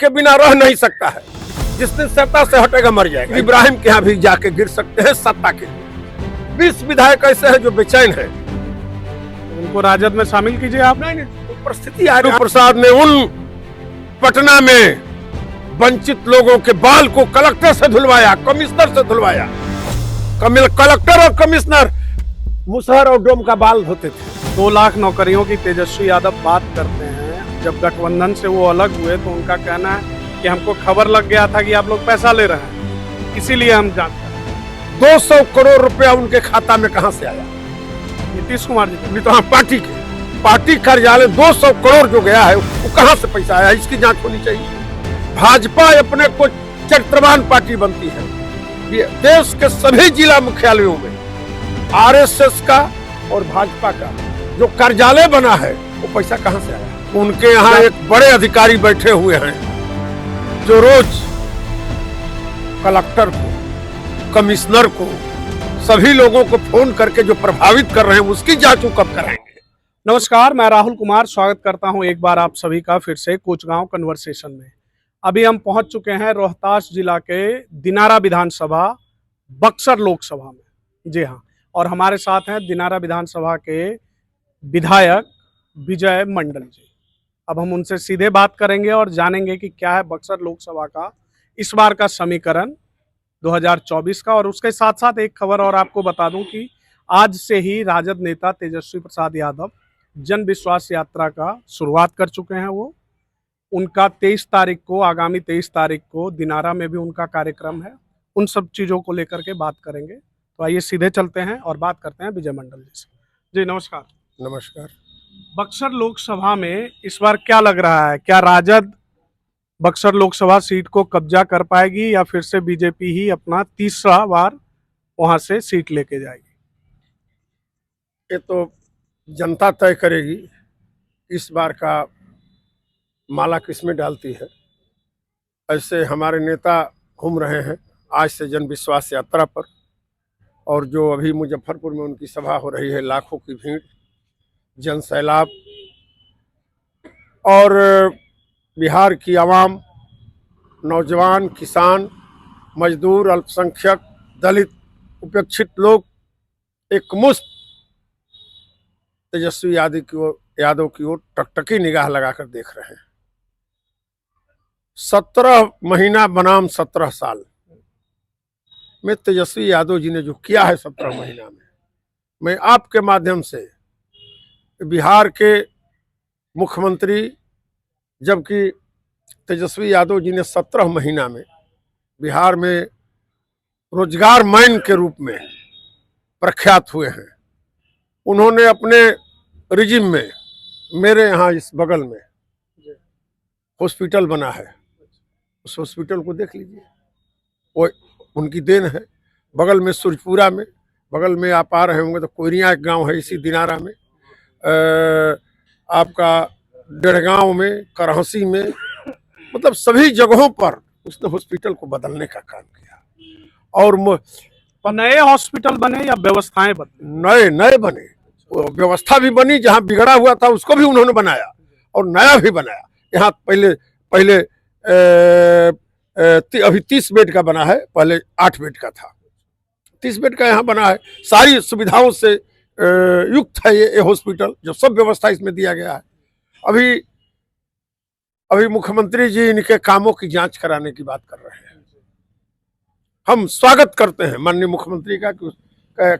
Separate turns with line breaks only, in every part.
के बिना रह नहीं सकता है। जिस दिन सत्ता से हटेगा मर जाएगा। इब्राहिम के यहाँ भी जाके गिर सकते हैं सत्ता के लिए। 20 विधायक ऐसे हैं जो बेचैन है,
उनको राजद में शामिल कीजिए आप।
नहीं परिस्थिति आ रही। प्रसाद ने उन पटना में वंचित लोगों के बाल को कलेक्टर से धुलवाया, कमिश्नर से धुलवाया। कलेक्टर और कमिश्नर मुसहर और डोम का बाल धोते थे।
2 लाख नौकरियों की तेजस्वी यादव बात करते हैं। जब गठबंधन से वो अलग हुए तो उनका कहना है कि हमको खबर लग गया था कि आप लोग पैसा ले रहे हैं, इसीलिए हम जानते हैं।
200 करोड़ रुपया उनके खाता में कहां से आया?
नीतीश कुमार जी
तो हाँ, पार्टी कार्यालय 200 करोड़ जो गया है वो कहां से पैसा आया, इसकी जांच होनी चाहिए। भाजपा अपने को चरित्रवान पार्टी बनती है। देश के सभी जिला मुख्यालयों में आरएसएस का और भाजपा का जो कार्यालय बना है वो पैसा कहां से आया? उनके यहाँ एक बड़े अधिकारी बैठे हुए हैं जो रोज कलेक्टर को, कमिश्नर को, सभी लोगों को फोन करके जो प्रभावित कर रहे हैं उसकी जांच कब कराएंगे?
नमस्कार, मैं राहुल कुमार स्वागत करता हूं एक बार आप सभी का फिर से कोचगांव कन्वर्सेशन में। अभी हम पहुंच चुके हैं रोहतास जिला के दिनारा विधानसभा बक्सर लोकसभा में। जी हाँ, और हमारे साथ हैं दिनारा विधानसभा के विधायक विजय मंडल जी। अब हम उनसे सीधे बात करेंगे और जानेंगे कि क्या है बक्सर लोकसभा का इस बार का समीकरण 2024 का। और उसके साथ साथ एक खबर और आपको बता दूं कि आज से ही राजद नेता तेजस्वी प्रसाद यादव जन विश्वास यात्रा का शुरुआत कर चुके हैं। वो उनका 23 तारीख को, आगामी 23 तारीख को दिनारा में भी उनका कार्यक्रम है। उन सब चीज़ों को लेकर के बात करेंगे। तो आइए सीधे चलते हैं और बात करते हैं विजय मंडल जी से। जी नमस्कार।
नमस्कार।
बक्सर लोकसभा में इस बार क्या लग रहा है, क्या राजद बक्सर लोकसभा सीट को कब्जा कर पाएगी या फिर से बीजेपी ही अपना तीसरा बार वहां से सीट लेके जाएगी?
ये तो जनता तय करेगी इस बार का माला किसमें डालती है। ऐसे हमारे नेता घूम रहे हैं आज से जन विश्वास यात्रा पर, और जो अभी मुजफ्फरपुर में उनकी सभा हो रही है, लाखों की भीड़, जन सैलाब, और बिहार की आवाम, नौजवान, किसान, मजदूर, अल्पसंख्यक, दलित, उपेक्षित लोग एकमुश्त तेजस्वी यादव की ओर टकटकी निगाह लगाकर देख रहे हैं। 17 महीना बनाम 17 साल में तेजस्वी यादव जी ने जो किया है 17 महीना में, मैं आपके माध्यम से बिहार के मुख्यमंत्री, जबकि तेजस्वी यादव जी ने 17 महीना में बिहार में रोजगार मैन के रूप में प्रख्यात हुए हैं। उन्होंने अपने रिजिम में मेरे यहाँ इस बगल में हॉस्पिटल बना है, उस हॉस्पिटल को देख लीजिए, वो उनकी देन है। बगल में सुरजपुरा में, बगल में आप आ रहे होंगे तो कोयरिया एक गांव है इसी दिनारा में, आपका डेढ़गांव में, करहसी में, मतलब सभी जगहों पर उसने हॉस्पिटल को बदलने का काम किया। और
नए हॉस्पिटल बने या व्यवस्थाएं बने?
नए बने, व्यवस्था भी बनी, जहां बिगड़ा हुआ था उसको भी उन्होंने बनाया और नया भी बनाया। यहाँ पहले अभी 30 बेड का बना है, पहले 8 बेड का था, 30 बेड का यहाँ बना है। सारी सुविधाओं से युक्त है ये हॉस्पिटल, जो सब व्यवस्था इसमें दिया गया है। अभी मुख्यमंत्री जी इनके कामों की जांच कराने की बात कर रहे हैं। हम स्वागत करते हैं माननीय मुख्यमंत्री का कि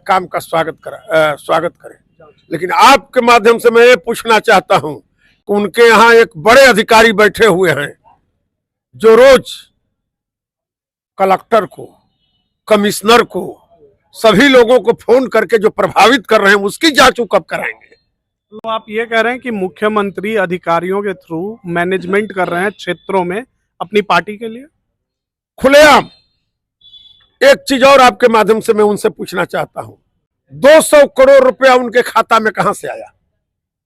काम का स्वागत करें, लेकिन आपके माध्यम से मैं ये पूछना चाहता हूं कि उनके यहाँ एक बड़े अधिकारी बैठे हुए हैं जो रोज कलेक्टर को, कमिश्नर को, सभी लोगों को फोन करके जो प्रभावित कर रहे हैं उसकी जांच कब कराएंगे?
तो आप ये कह रहे हैं कि मुख्यमंत्री अधिकारियों के थ्रू मैनेजमेंट कर रहे हैं क्षेत्रों में अपनी पार्टी के लिए
खुलेआम। एक चीज और आपके माध्यम से मैं उनसे पूछना चाहता हूं, 200 करोड़ रुपया उनके खाता में कहां से आया?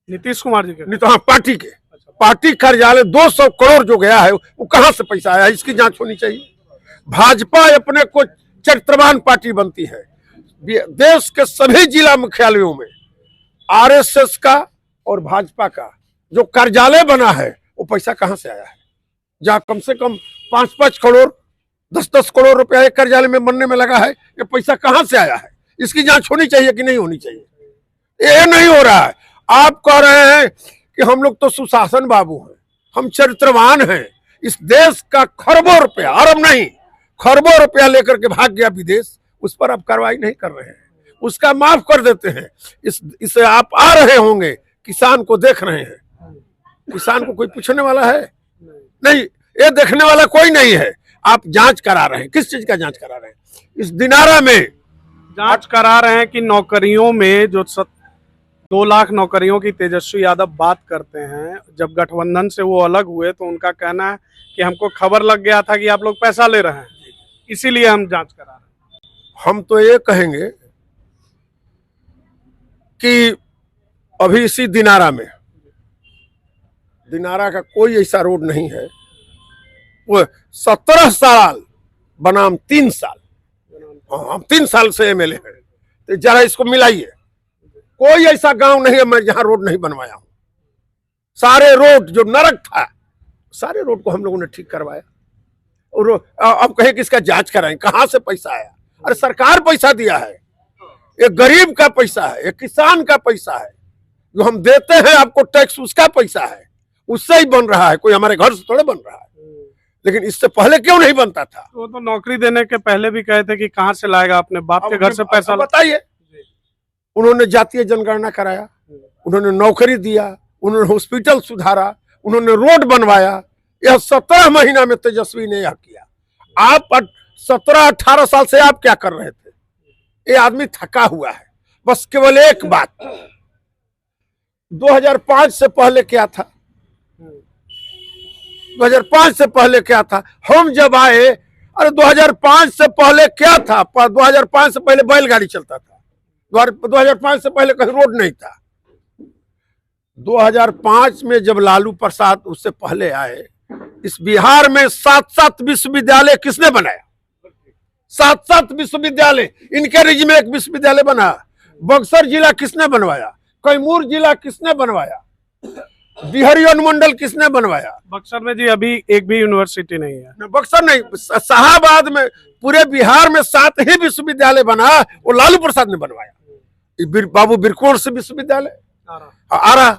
नीतीश कुमार जी के?
नहीं तो हाँ, पार्टी कार्यालय 200 करोड़ जो गया है वो कहां से पैसा आया, इसकी जांच होनी चाहिए। भाजपा अपने को चरित्रवान पार्टी बनती है। देश के सभी जिला मुख्यालयों में आरएसएस का और भाजपा का जो कार्यालय बना है वो पैसा कहां से आया है? जहाँ कम से कम 5-5 करोड़ 10-10 करोड़ रुपया एक कार्यालय में बनने में लगा है, ये पैसा कहाँ से आया है? इसकी जांच होनी चाहिए कि नहीं होनी चाहिए? ये नहीं हो रहा है। आप कह रहे हैं कि हम लोग तो सुशासन बाबू हैं, हम चरित्रवान हैं, इस देश का खरबों रुपया, अरब नहीं खरबों रुपया लेकर के भाग गया विदेश, उस पर आप कार्रवाई नहीं कर रहे हैं, उसका माफ कर देते हैं। इसे आप आ रहे होंगे, किसान को देख रहे हैं, किसान को कोई पूछने वाला है नहीं, ये देखने वाला कोई नहीं है। आप जांच करा रहे हैं, किस चीज का जांच करा रहे हैं? इस दिनारा में
जांच करा रहे हैं कि नौकरियों में जो 2 लाख नौकरियों की तेजस्वी यादव बात करते हैं, जब गठबंधन से वो अलग हुए तो उनका कहना है कि हमको खबर लग गया था कि आप लोग पैसा ले रहे हैं, इसीलिए हम जांच करा रहे हैं।
हम तो ये कहेंगे कि अभी इसी दिनारा में, दिनारा का कोई ऐसा रोड नहीं है, वो 17 साल बनाम 3 साल, हम 3 साल से एमएलए हैं, तो जरा इसको मिलाइए। कोई ऐसा गांव नहीं है मैं जहां रोड नहीं बनवाया हूं। सारे रोड जो नरक था, सारे रोड को हम लोगों ने ठीक करवाया। और अब कहे कि इसका जांच कराएं, कहां से पैसा आया? अरे सरकार पैसा दिया है, ये गरीब का पैसा है, ये किसान का पैसा है, जो हम देते हैं आपको टैक्स, उसका पैसा है, उससे ही बन रहा है, कोई हमारे घर से थोड़े बन रहा है। लेकिन इससे पहले क्यों नहीं बनता था?
वो तो नौकरी देने के पहले भी कहे थे कि कहां से लाएगा, अपने बाप के घर से पैसा?
बताइए। उन्होंने जातीय जनगणना कराया, उन्होंने नौकरी दिया, उन्होंने हॉस्पिटल सुधारा, उन्होंने रोड बनवाया। यह 17 महीना में तेजस्वी ने यह किया। आप 17-18 साल से आप क्या कर रहे थे? ये आदमी थका हुआ है। बस केवल एक बात, 2005 से पहले क्या था? 2005 से पहले क्या था? हम जब आए, अरे 2005 से पहले क्या था? 2005 से पहले बैलगाड़ी चलता था, 2005 से पहले कहीं रोड नहीं था। 2005 में जब लालू प्रसाद उससे पहले आए, इस बिहार में 7-7 विश्वविद्यालय किसने बनाया? 7-7 विश्वविद्यालय, इनके रिज में एक विश्वविद्यालय बना। बक्सर जिला किसने बनवाया? कैमूर जिला किसने बनवाया? बिहारी अनुमंडल किसने बनवाया?
बक्सर में जी अभी एक भी यूनिवर्सिटी नहीं है।
बक्सर नहीं, शाहाबाद में पूरे बिहार में 7 ही विश्वविद्यालय बना, वो लालू प्रसाद ने बनवाया। बाबू बिरकोर से विश्वविद्यालय आरा,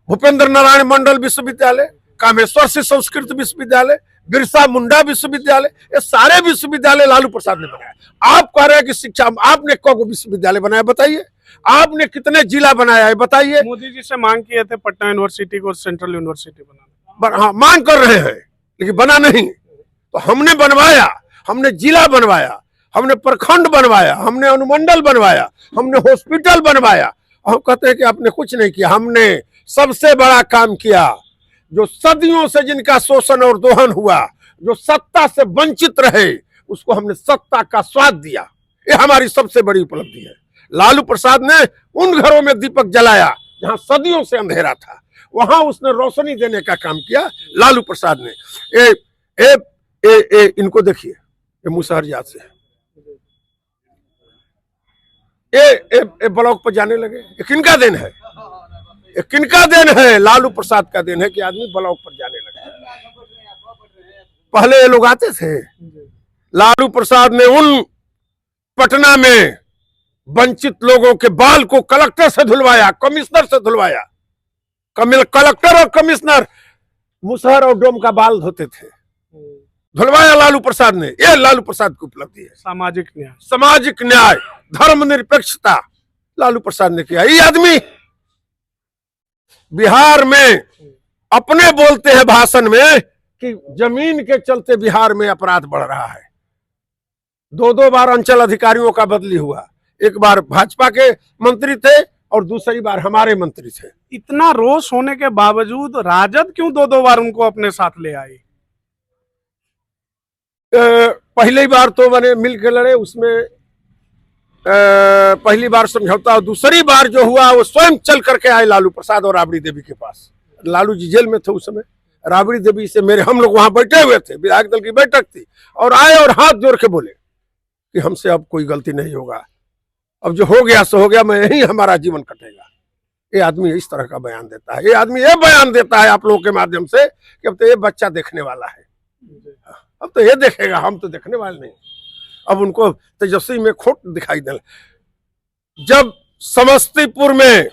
भूपेंद्र नारायण मंडल विश्वविद्यालय, कामेश्वर से संस्कृत विश्वविद्यालय, बिरसा मुंडा विश्वविद्यालय, ये सारे विश्वविद्यालय लालू प्रसाद ने बनाया। आप कह रहे हैं कि शिक्षा, आपने कौन विश्वविद्यालय बनाया बताइए? आपने कितने जिला बनाया है बताइए?
मोदी जी से मांग किए थे पटना यूनिवर्सिटी को सेंट्रल यूनिवर्सिटी बनाना।
हाँ, मांग कर रहे हैं, लेकिन बना नहीं। तो हमने बनवाया, हमने जिला बनवाया, हमने प्रखंड बनवाया, हमने अनुमंडल बनवाया, हमने हॉस्पिटल बनवाया। हम कहते हैं कि आपने कुछ नहीं किया। हमने सबसे बड़ा काम किया, जो सदियों से जिनका शोषण और दोहन हुआ, जो सत्ता से वंचित रहे, उसको हमने सत्ता का स्वाद दिया। ये हमारी सबसे बड़ी उपलब्धि है। लालू प्रसाद ने उन घरों में दीपक जलाया जहां सदियों से अंधेरा था, वहां उसने रोशनी देने का काम किया लालू प्रसाद ने। ए, ए, ए, ए, इनको देखिए, ये मुसहरजात से है, ये ब्लॉक पर जाने लगे। ये किनका देन है? ये किनका देन है? लालू प्रसाद का देन है कि आदमी ब्लॉक पर जाने लगे। पहले ये लोग आते थे। लालू प्रसाद ने उन पटना में वंचित लोगों के बाल को कलेक्टर से धुलवाया, कमिश्नर से धुलवाया। कलेक्टर और कमिश्नर मुसहर और डोम का बाल धोते थे, धुलवाया लालू प्रसाद ने। यह लालू प्रसाद की उपलब्धि है।
सामाजिक न्याय,
सामाजिक न्याय, धर्मनिरपेक्षता लालू प्रसाद ने किया। ये आदमी बिहार में अपने बोलते हैं भाषण में कि जमीन के चलते बिहार में अपराध बढ़ रहा है। 2-2 बार अंचल अधिकारियों का बदली हुआ। एक बार भाजपा के मंत्री थे और दूसरी बार हमारे मंत्री थे।
इतना रोष होने के बावजूद राजद क्यों 2-2 बार उनको अपने साथ ले आई?
पहली बार तो मैंने मिल के लड़े, उसमें पहली बार समझौता, और दूसरी बार जो हुआ वो स्वयं चल करके आए लालू प्रसाद और राबड़ी देवी के पास। लालू जी जेल में थे उस समय, राबड़ी देवी से मेरे, हम लोग वहां बैठे हुए थे, विधायक दल की बैठक थी, और आए और हाथ जोड़ के बोले कि हमसे अब कोई गलती नहीं होगा, अब जो हो गया सो हो गया, मैं यही हमारा जीवन कटेगा। ये आदमी इस तरह का बयान देता है, ये आदमी ये बयान देता है आप लोगों के माध्यम से कि अब तो ये बच्चा देखने वाला है, अब तो ये देखेगा, हम तो देखने वाले नहीं। अब उनको तेजस्वी में खोट दिखाई दे। जब समस्तीपुर में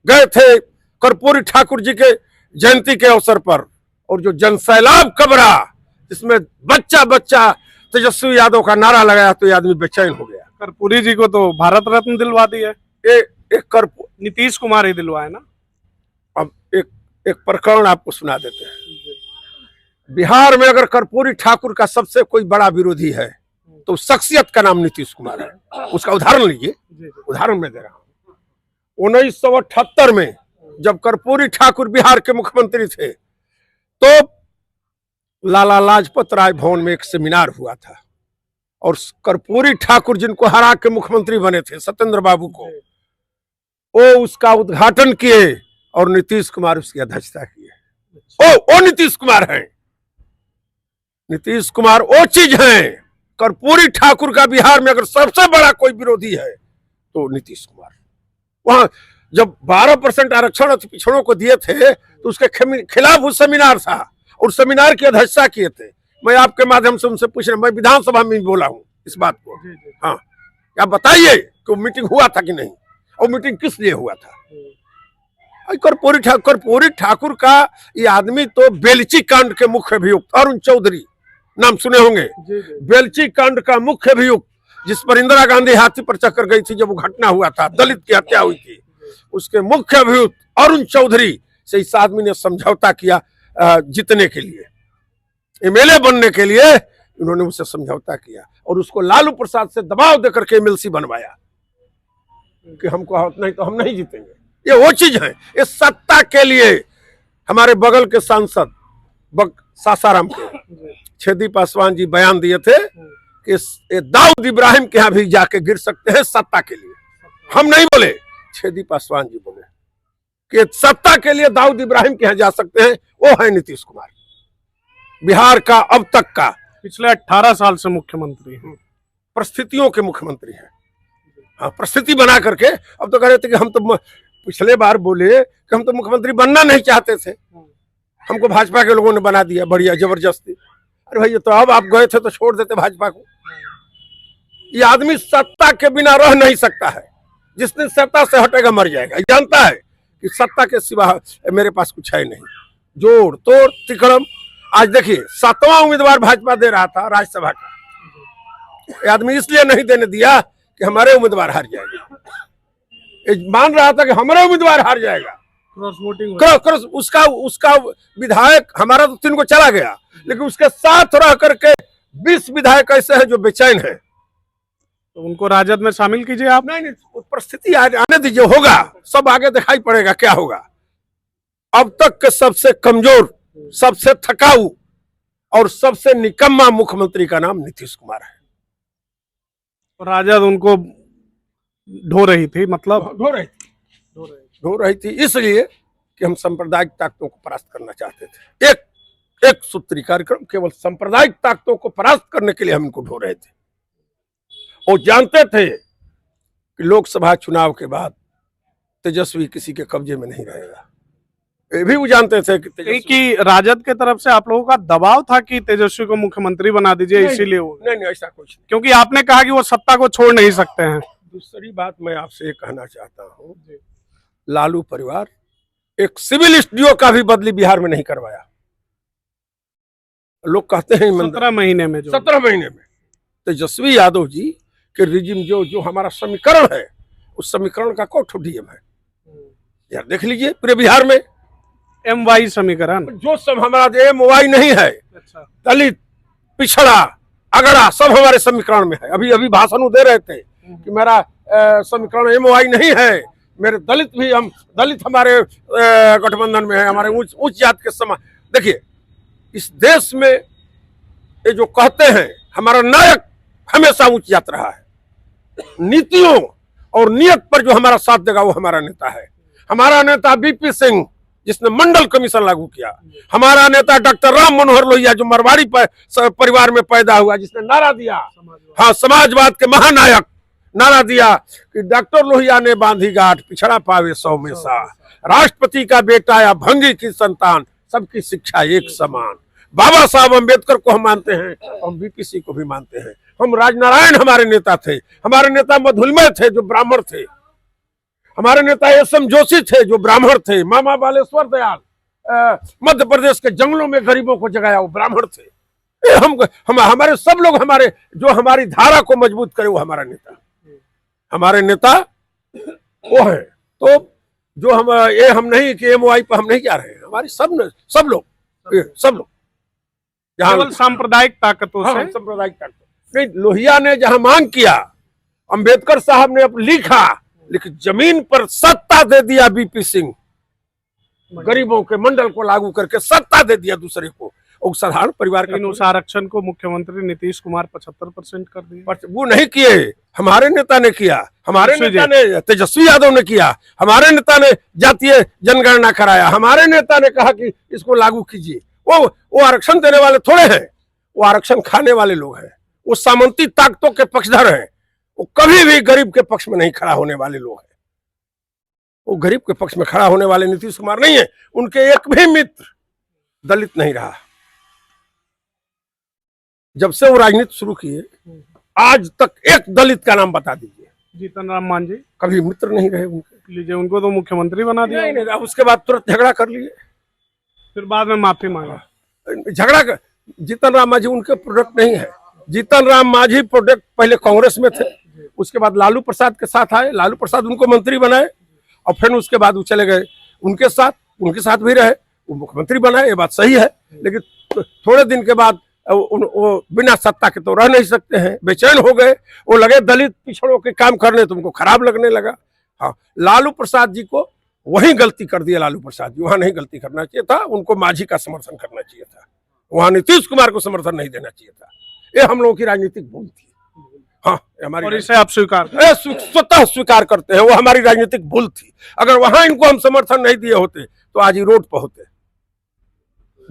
गए थे कर्पूरी ठाकुर जी के जयंती के अवसर पर और जो जनसैलाब कबरा जिसमें बच्चा बच्चा तेजस्वी यादव का नारा लगाया तो ये आदमी बेचैन हो गया।
कर्पूरी जी को तो भारत रत्न दिलवा दी है,
एक
नीतीश कुमार ही दिलवाए ना।
अब एक प्रकरण आपको सुना देते हैं। बिहार में अगर कर्पूरी ठाकुर का सबसे कोई बड़ा विरोधी है तो शख्सियत का नाम नीतीश कुमार है। उसका उदाहरण लीजिए, उदाहरण मैं दे रहा हूं। 1978 में जब कर्पूरी ठाकुर बिहार के मुख्यमंत्री थे तो लाला लाजपत राय भवन में एक सेमिनार हुआ था और कर्पूरी ठाकुर जिनको हरा के मुख्यमंत्री बने थे सत्येंद्र बाबू को, वो उसका उद्घाटन किए और नीतीश कुमार उसकी अध्यक्षता किए। ओ नीतीश कुमार हैं, नीतीश कुमार वो चीज हैं। कर्पूरी ठाकुर का बिहार में अगर सबसे बड़ा कोई विरोधी है तो नीतीश कुमार। वहां जब 12% आरक्षण पिछड़ों को दिए थे तो उसके खिलाफ वो सेमिनार था और सेमिनार की अध्यक्षता किए थे। मैं आपके माध्यम से उनसे पूछ रहा हूं, मैं विधानसभा में बोला हूं इस बात को। हाँ, आप बताइए कि वो मीटिंग हुआ था कि नहीं और मीटिंग किस लिए हुआ था। कर्पूरी ठाकुर का ये आदमी तो बेलची कांड के मुख्य अभियुक्त अरुण चौधरी नाम सुने होंगे, बेलची कांड का मुख्य अभियुक्त जिस पर इंदिरा गांधी हाथी पर चढ़कर गई थी जब वो घटना हुआ था, दलित की हत्या हुई थी, उसके मुख्य अभियुक्त अरुण चौधरी से इस आदमी ने समझौता किया जीतने के लिए, एमएलए बनने के लिए इन्होंने उससे समझौता किया और उसको लालू प्रसाद से दबाव देकर के एमएलसी बनवाया कि हमको नहीं तो हम नहीं जीतेंगे। ये वो चीज है, ये सत्ता के लिए। हमारे बगल के सांसद सासाराम के छेदी पासवान जी बयान दिए थे कि दाऊद इब्राहिम के यहाँ भी जाके गिर सकते हैं सत्ता के लिए। हम नहीं बोले, छेदी पासवान जी बोले कि सत्ता के लिए दाऊद इब्राहिम के यहाँ जा सकते हैं। वो है नीतीश कुमार, बिहार का अब तक का
पिछले 18 साल से मुख्यमंत्री हैं,
परिस्थितियों के मुख्यमंत्री हैं। हाँ, परिस्थिति बना करके अब तो कह रहे थे कि हम तो पिछले बार बोले कि हम तो मुख्यमंत्री बनना नहीं चाहते थे, हमको भाजपा के लोगों ने बना दिया बढ़िया जबरदस्ती। अरे भाई, तो अब आप गए थे तो छोड़ देते भाजपा को। ये आदमी सत्ता के बिना रह नहीं सकता है, जिस दिन सत्ता से हटेगा मर जाएगा। जानता है कि सत्ता के सिवा मेरे पास कुछ है नहीं। जोड़ तोड़ तिकड़म। आज देखिए 7वां उम्मीदवार भाजपा दे रहा था राज्यसभा का, ये आदमी इसलिए नहीं देने दिया कि हमारे उम्मीदवार हार जाएगा। मान रहा था कि हमारा उम्मीदवार हार जाएगा,
क्रॉस वोटिंग
क्रॉस उसका विधायक हमारा तो 3 को चला गया, लेकिन उसके साथ रह करके 20 विधायक ऐसे हैं जो बेचैन हैं।
तो उनको राजद में शामिल कीजिए आप।
नहीं, परिस्थिति आने दीजिए, होगा सब आगे दिखाई पड़ेगा क्या होगा। अब तक के सबसे कमजोर, सबसे थकाऊ और सबसे निकम्मा मुख्यमंत्री का नाम नीतीश कुमार है।
राजद उनको ढो रही थी, मतलब
ढो रही थी इसलिए कि हम सांप्रदायिक ताकतों को परास्त करना चाहते थे। एक सूत्री कार्यक्रम केवल सांप्रदायिक ताकतों को परास्त करने के लिए हम इनको ढो रहे थे और जानते थे कि लोकसभा चुनाव के बाद तेजस्वी किसी के कब्जे में नहीं रहेगा। ये भी वो जानते थे
कि राजद के तरफ से आप लोगों का दबाव था कि तेजस्वी को मुख्यमंत्री बना दीजिए, इसीलिए वो
नहीं, ऐसा कुछ नहीं,
क्योंकि आपने कहा कि वो सत्ता को छोड़ नहीं सकते हैं।
दूसरी बात मैं आपसे ये कहना चाहता हूँ, लालू परिवार एक सिविल स्टूडियो का भी बदली बिहार में नहीं करवाया। लोग कहते हैं
17 महीने में,
17 महीने में तेजस्वी यादव जी के रिजिम जो हमारा समीकरण है, उस समीकरण का कौन डीएम है यार, देख लीजिए पूरे बिहार में।
MY समीकरण
जो सब हमारा MY नहीं है,
अच्छा,
दलित, पिछड़ा, अगड़ा सब हमारे समीकरण में है। अभी भाषण दे रहे थे कि मेरा समीकरण MY नहीं है, मेरे दलित हमारे गठबंधन में है, हमारे उच्च जात के समाज। देखिए इस देश में ये जो कहते हैं हमारा नायक हमेशा उच्च जात रहा है। नीतियों और नियत पर जो हमारा साथ देगा वो हमारा नेता है। हमारा नेता VP सिंह जिसने मंडल कमीशन लागू किया, हमारा नेता डॉक्टर राम मनोहर लोहिया जो मरवाड़ी परिवार में पैदा हुआ, जिसने नारा दिया, हाँ, समाजवाद के महानायक नारा दिया कि डॉक्टर लोहिया ने बांधी गांठ, पिछड़ा पावे 100 में सा, राष्ट्रपति का बेटा या भंगी की संतान, सबकी शिक्षा एक समान। बाबा साहब अम्बेडकर को हम मानते हैं, हम बीपीसी को भी मानते हैं। हम राजनारायण हमारे नेता थे, हमारे नेता मधुलमय थे जो ब्राह्मण थे, हमारे नेता एस.एम. जोशी थे जो ब्राह्मण थे, मामा बालेश्वर दयाल मध्य प्रदेश के जंगलों में गरीबों को जगाया, वो ब्राह्मण थे। हम हमारे सब लोग, हमारे जो हमारी धारा को मजबूत करे वो हमारा नेता, हमारे नेता वो है। तो जो हम नहीं कि एमओआई पर हम नहीं जा रहे हैं, हमारी सब लोग
केवल सांप्रदायिक ताकतों से।
सांप्रदायिक ताकत नहीं, लोहिया ने जहां मांग किया, अंबेडकर साहब ने अब लिखा, लेकिन जमीन पर सत्ता दे दिया बीपी सिंह, गरीबों के मंडल को लागू करके सत्ता दे दिया दूसरे को, और साधारण परिवार का।
उस आरक्षण को मुख्यमंत्री नीतीश कुमार 75% कर दिया।
वो नहीं किए, हमारे नेता ने किया, हमारे नेता ने, तेजस्वी यादव ने किया, हमारे नेता ने जातीय जनगणना कराया, हमारे नेता ने कहा कि इसको लागू कीजिए। वो आरक्षण देने वाले थोड़े हैं, वो आरक्षण खाने वाले लोग हैं, वो सामंती ताकतों के पक्षधर हैं, वो कभी भी गरीब के पक्ष में नहीं खड़ा होने वाले लोग हैं। वो गरीब के पक्ष में खड़ा होने वाले नीतीश कुमार नहीं है। उनके एक भी मित्र दलित नहीं रहा। जब से वो राजनीति शुरू किए आज तक एक दलित का नाम बता दीजिए।
जीतन राम मांझी
कभी मित्र नहीं रहे उनके।
लीजिए, उनको तो मुख्यमंत्री बना दिया।
नहीं, उसके बाद तुरंत झगड़ा कर लिए,
फिर बाद में माफी मांगा।
झगड़ा जीतन राम मांझी उनके प्रोडक्ट नहीं है। जीतन राम मांझी प्रोडक्ट पहले कांग्रेस में थे, उसके बाद लालू प्रसाद के साथ आए, लालू प्रसाद उनको मंत्री बनाए, और फिर उसके बाद वो चले गए उनके साथ भी रहे, वो मुख्यमंत्री बनाए, ये बात सही है। लेकिन थोड़े दिन के बाद वो बिना सत्ता के तो रह नहीं सकते हैं, बेचैन हो गए, वो लगे दलित पिछड़ों के काम करने, तो उनको खराब लगने लगा। हाँ, लालू प्रसाद जी को वही गलती कर दिया, लालू प्रसाद जी वहां नहीं गलती करना चाहिए था, उनको मांझी का समर्थन करना चाहिए था, वहां नीतीश कुमार को समर्थन नहीं देना चाहिए था। ये हम लोगों की राजनीतिक भूल थी। हाँ, हमारी,
और इसे आप स्वीकार
स्वतः स्वीकार करते हैं, वो हमारी राजनीतिक भूल थी। अगर वहां इनको हम समर्थन नहीं दिए होते तो आज ही रोड पर होते।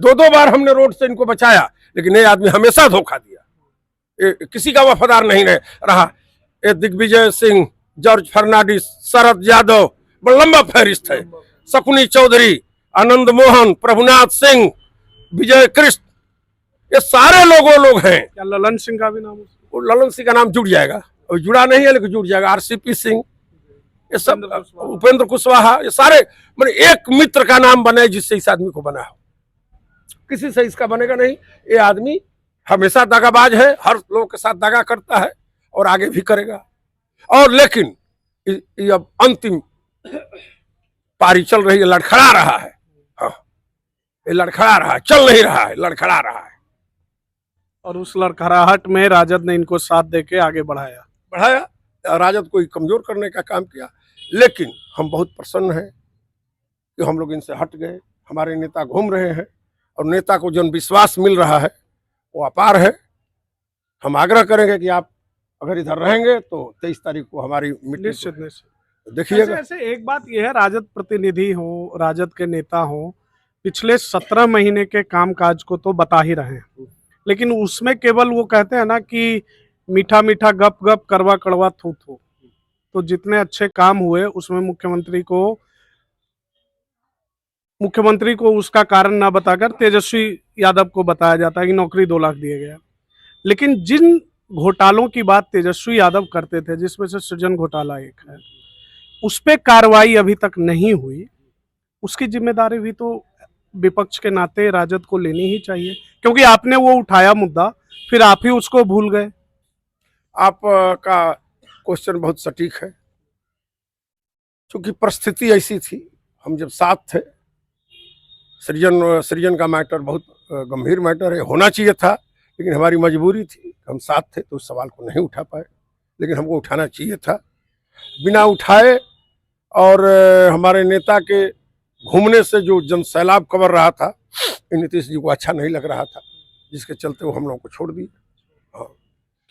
2 बार हमने रोड से इनको बचाया, लेकिन ये आदमी हमेशा धोखा दिया, किसी का वफादार नहीं रहा। ये दिग्विजय सिंह, जॉर्ज फर्नांडिस, शरद यादव, बड़ा लंबा फहरिस्त है, शकुनी चौधरी, आनंद मोहन, प्रभुनाथ सिंह, विजय कृष्ण, ये सारे लोग हैं।
क्या ललन सिंह का भी नाम?
ललन सिंह का नाम जुड़ जाएगा, और जुड़ा नहीं है लेकिन जुड़ जाएगा। आरसीपी सिंह, ये सब, उपेंद्र कुशवाहा, ये सारे, मतलब एक मित्र का नाम बने जिससे इस आदमी को बना हो, किसी से इसका बनेगा नहीं। ये आदमी हमेशा दगाबाज है, हर लोग के साथ दगा करता है और आगे भी करेगा। और लेकिन ये अब अंतिम पारी चल रही है, लड़खड़ा रहा है। हाँ, ये लड़खड़ा रहा है, चल नहीं रहा है, लड़खड़ा रहा है।
और उस लड़खड़ाहट में राजद ने इनको साथ देके आगे बढ़ाया।
राजद को कमजोर करने का काम किया। लेकिन हम बहुत प्रसन्न हैं कि हम लोग इनसे हट गए, हमारे नेता घूम रहे हैं, और नेता को जो विश्वास मिल रहा है वो अपार है। हम आग्रह करेंगे कि आप अगर इधर रहेंगे तो 23 तारीख को हमारी मीटिंग देखिएगा।
ऐसे एक बात यह है, राजद प्रतिनिधि हो, राजद के नेता हो, पिछले 17 महीने के कामकाज को तो बता ही रहे हैं, लेकिन उसमें केवल वो कहते हैं ना कि मीठा मीठा गप गप, करवा कड़वा थू थू। तो जितने अच्छे काम हुए उसमें मुख्यमंत्री को उसका कारण ना बताकर तेजस्वी यादव को बताया जाता है कि नौकरी 2 लाख दिए गए। लेकिन जिन घोटालों की बात तेजस्वी यादव करते थे, जिसमें से सृजन घोटाला एक है, उस पर कार्रवाई अभी तक नहीं हुई। उसकी जिम्मेदारी भी तो विपक्ष के नाते राजद को लेनी ही चाहिए, क्योंकि आपने वो उठाया मुद्दा, फिर आप ही उसको भूल गए।
आपका क्वेश्चन बहुत सटीक है, क्योंकि परिस्थिति ऐसी थी। हम जब साथ थे, सृजन का मैटर बहुत गंभीर मैटर है, होना चाहिए था, लेकिन हमारी मजबूरी थी, हम साथ थे तो उस सवाल को नहीं उठा पाए, लेकिन हमको उठाना चाहिए था। बिना उठाए और हमारे नेता के घूमने से जो जन सैलाब कवर रहा था, नीतीश जी को अच्छा नहीं लग रहा था, जिसके चलते वो हम लोगों को छोड़ दिए। हाँ।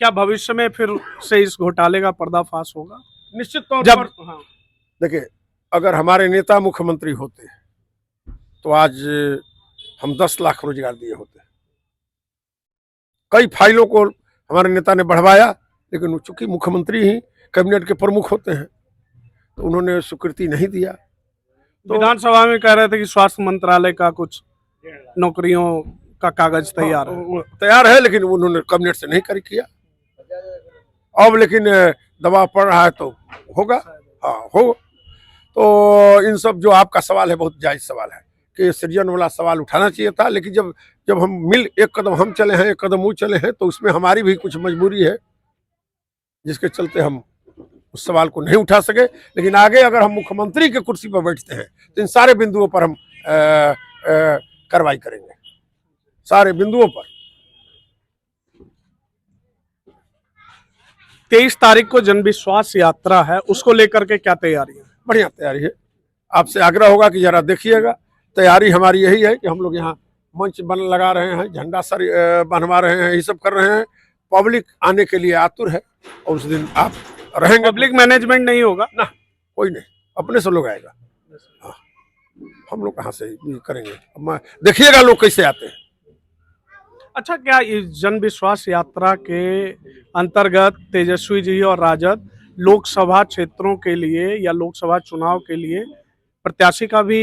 क्या भविष्य में फिर से इस घोटाले का पर्दाफाश होगा?
निश्चित तौर पर। हाँ। देखिए, अगर हमारे नेता मुख्यमंत्री होते तो आज हम 10 लाख रोजगार दिए होते। कई फाइलों को हमारे नेता ने बढ़वाया, लेकिन चूंकि मुख्यमंत्री ही कैबिनेट के प्रमुख होते हैं, तो उन्होंने स्वीकृति नहीं दिया। तो
विधानसभा में कह रहे थे कि स्वास्थ्य मंत्रालय का कुछ नौकरियों का कागज तैयार है।
वो तैयार है, लेकिन उन्होंने कैबिनेट से नहीं कर किया। अब लेकिन दबाव पड़ रहा है तो होगा। हाँ हो। तो इन सब जो आपका सवाल है बहुत जायज सवाल है कि सृजन वाला सवाल उठाना चाहिए था, लेकिन जब हम एक कदम हम चले हैं, एक कदम वो चले हैं, तो उसमें हमारी भी कुछ मजबूरी है, जिसके चलते हम उस सवाल को नहीं उठा सके। लेकिन आगे अगर हम मुख्यमंत्री के कुर्सी पर बैठते हैं तो इन सारे बिंदुओं पर हम कार्रवाई करेंगे, सारे बिंदुओं पर।
23 तारीख को जन विश्वास यात्रा है, उसको लेकर के क्या तैयारी है?
बढ़िया तैयारी है। आपसे आग्रह होगा कि जरा देखिएगा। तैयारी हमारी यही है कि हम लोग यहाँ मंच लगा रहे हैं, झंडा सर बनवा रहे हैं, ये सब कर रहे हैं। पब्लिक आने के लिए आतुर है और उस दिन आप रहेंगे।
पब्लिक मैनेजमेंट नहीं होगा
ना, कोई नहीं, अपने से लोग आएगा। हाँ, हम लोग कहाँ से करेंगे? देखिएगा लोग कैसे आते हैं।
अच्छा, क्या इस जन विश्वास यात्रा के अंतर्गत तेजस्वी जी और राजद लोकसभा क्षेत्रों के लिए या लोकसभा चुनाव के लिए प्रत्याशी का भी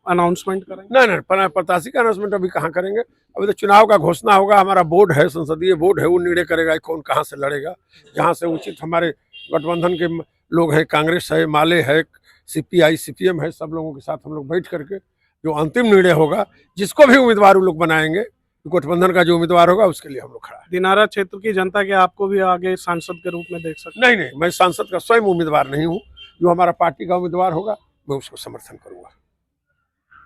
अनाउंसमेंट करेंगे?
नहीं, प्रत्याशी का अनाउंसमेंट अभी कहाँ करेंगे? अभी तो चुनाव का घोषणा होगा। हमारा बोर्ड है, संसदीय बोर्ड है, वो निर्णय करेगा कौन कहाँ से लड़ेगा। जहाँ से उचित हमारे गठबंधन के लोग हैं, कांग्रेस है, माले है, सीपीआई सीपीएम है, सब लोगों के साथ हम लोग बैठ करके जो अंतिम निर्णय होगा, जिसको भी उम्मीदवार वो लोग बनाएंगे, गठबंधन का जो उम्मीदवार होगा उसके लिए हम लोग खड़ा है।
दिनारा क्षेत्र की जनता के आपको भी आगे सांसद के रूप में देख सकते?
नहीं, मैं सांसद का स्वयं उम्मीदवार नहीं हूँ। जो हमारा पार्टी का उम्मीदवार होगा मैं उसको समर्थन करूंगा।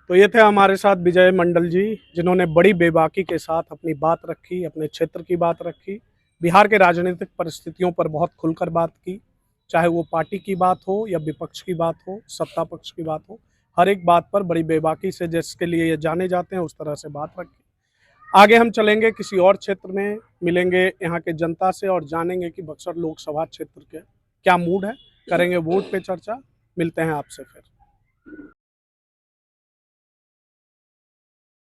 तो ये थे हमारे साथ विजय मंडल जी, जिन्होंने बड़ी बेबाकी के साथ अपनी बात रखी, अपने क्षेत्र की बात रखी, बिहार के राजनीतिक परिस्थितियों पर बहुत खुलकर बात की, चाहे वो पार्टी की बात हो या विपक्ष की बात हो, सत्ता पक्ष की बात हो, हर एक बात पर बड़ी बेबाकी से, जिसके लिए ये जाने जाते हैं, उस तरह से बात रखी। आगे हम चलेंगे किसी और क्षेत्र में, मिलेंगे यहाँ के जनता से और जानेंगे कि बक्सर लोकसभा क्षेत्र के क्या मूड है, करेंगे वोट पे चर्चा। मिलते हैं आपसे फिर।